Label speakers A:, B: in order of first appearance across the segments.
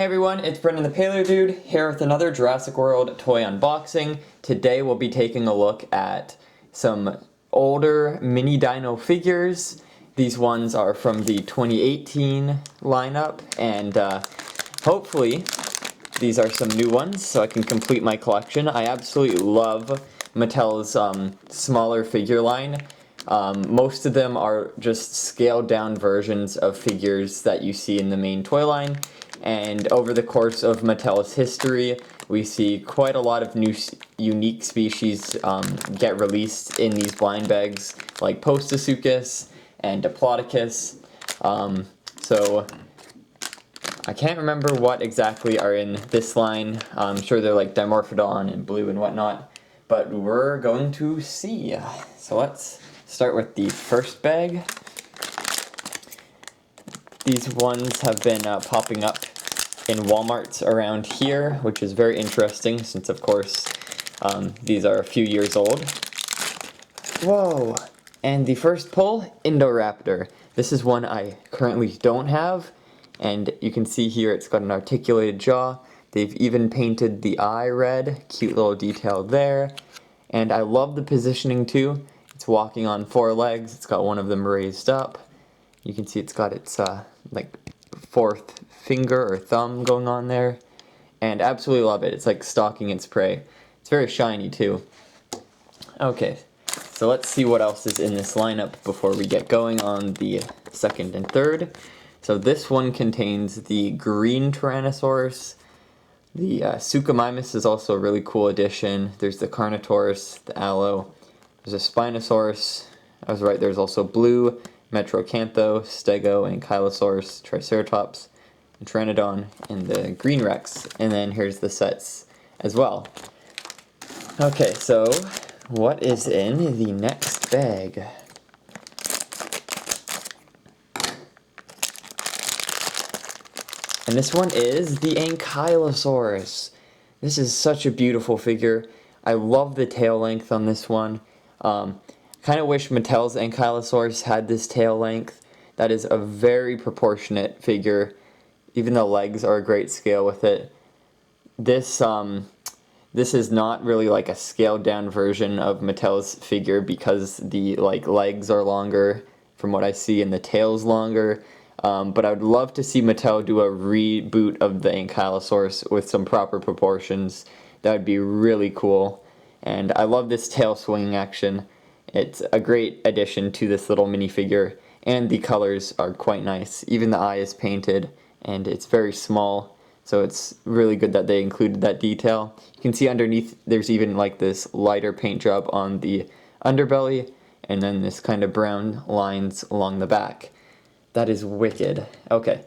A: Hey everyone, it's Brendan the Paleo Dude here with another Jurassic World toy unboxing. Today we'll be taking a look at some older mini dino figures. These ones are from the 2018 lineup, and hopefully these are some new ones so I can complete my collection. I absolutely love Mattel's smaller figure line. Most of them are just scaled down versions of figures that you see in the main toy line. And over the course of Mattel's history, we see quite a lot of new unique species get released in these blind bags, like Proceratosaurus and Diplodocus. So I can't remember what exactly are in this line. I'm sure they're like Dimorphodon and Blue and whatnot, but we're going to see. So let's start with the first bag. These ones have been popping up in Walmarts around here, which is very interesting since, of course, these are a few years old. Whoa! And the first pull, Indoraptor. This is one I currently don't have, and you can see here it's got an articulated jaw. They've even painted the eye red, cute little detail there. And I love the positioning too. It's walking on four legs, it's got one of them raised up. You can see it's got its like fourth finger or thumb going on there, and absolutely love it. It's like stalking its prey. It's very shiny too. Okay, so let's see what else is in this lineup before we get going on the second and third. So this one contains the green Tyrannosaurus. The Suchomimus is also a really cool addition. There's the Carnotaurus, the Allo. There's a Spinosaurus. I was right, there's also Blue, Metrocantho, Stego, Ankylosaurus, Triceratops, and Pteranodon, and the green Rex. And then here's the sets as well. Okay, so what is in the next bag? And this one is the Ankylosaurus. This is such a beautiful figure. I love the tail length on this one. Kind of wish Mattel's Ankylosaurus had this tail length. That is a very proportionate figure. Even the legs are a great scale with it. This is not really like a scaled down version of Mattel's figure because the legs are longer from what I see and the tail's longer. But I would love to see Mattel do a reboot of the Ankylosaurus with some proper proportions. That would be really cool. And I love this tail swinging action. It's a great addition to this little minifigure, and the colors are quite nice. Even the eye is painted, and it's very small, so it's really good that they included that detail. You can see underneath there's even like this lighter paint job on the underbelly, and then this kind of brown lines along the back. That is wicked. Okay,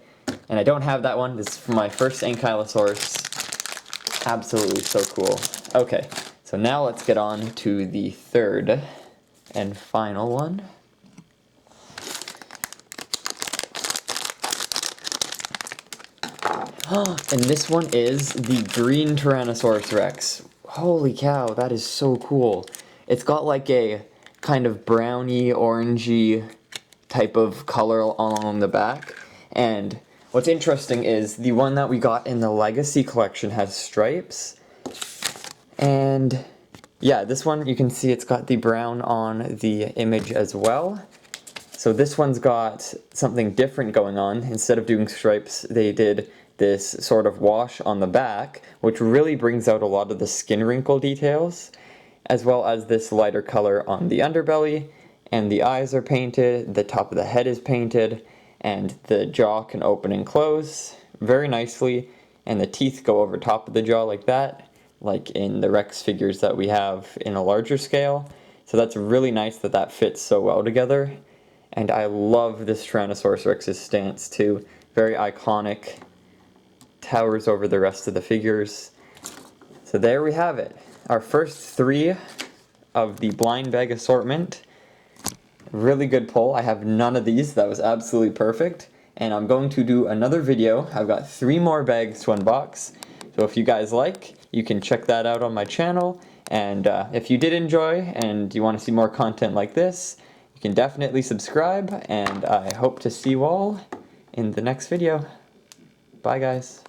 A: and I don't have that one. This is for my first Ankylosaurus. Absolutely so cool. Okay, so now let's get on to the third and final one. And this one is the green Tyrannosaurus Rex. Holy cow, that is so cool. It's got like a kind of browny, orangey type of color along the back. And what's interesting is the one that we got in the Legacy collection has stripes. And yeah, this one, you can see it's got the brown on the image as well. So this one's got something different going on. Instead of doing stripes, they did this sort of wash on the back, which really brings out a lot of the skin wrinkle details, as well as this lighter color on the underbelly, and the eyes are painted, the top of the head is painted, and the jaw can open and close very nicely, and the teeth go over top of the jaw like that, like in the Rex figures that we have in a larger scale. So that's really nice that that fits so well together. And I love this Tyrannosaurus Rex's stance too. Very iconic. Towers over the rest of the figures. So there we have it. Our first three of the blind bag assortment. Really good pull. I have none of these. That was absolutely perfect. And I'm going to do another video. I've got 3 more bags to unbox. So if you guys like, you can check that out on my channel. And if you did enjoy and you want to see more content like this, you can definitely subscribe. And I hope to see you all in the next video. Bye guys.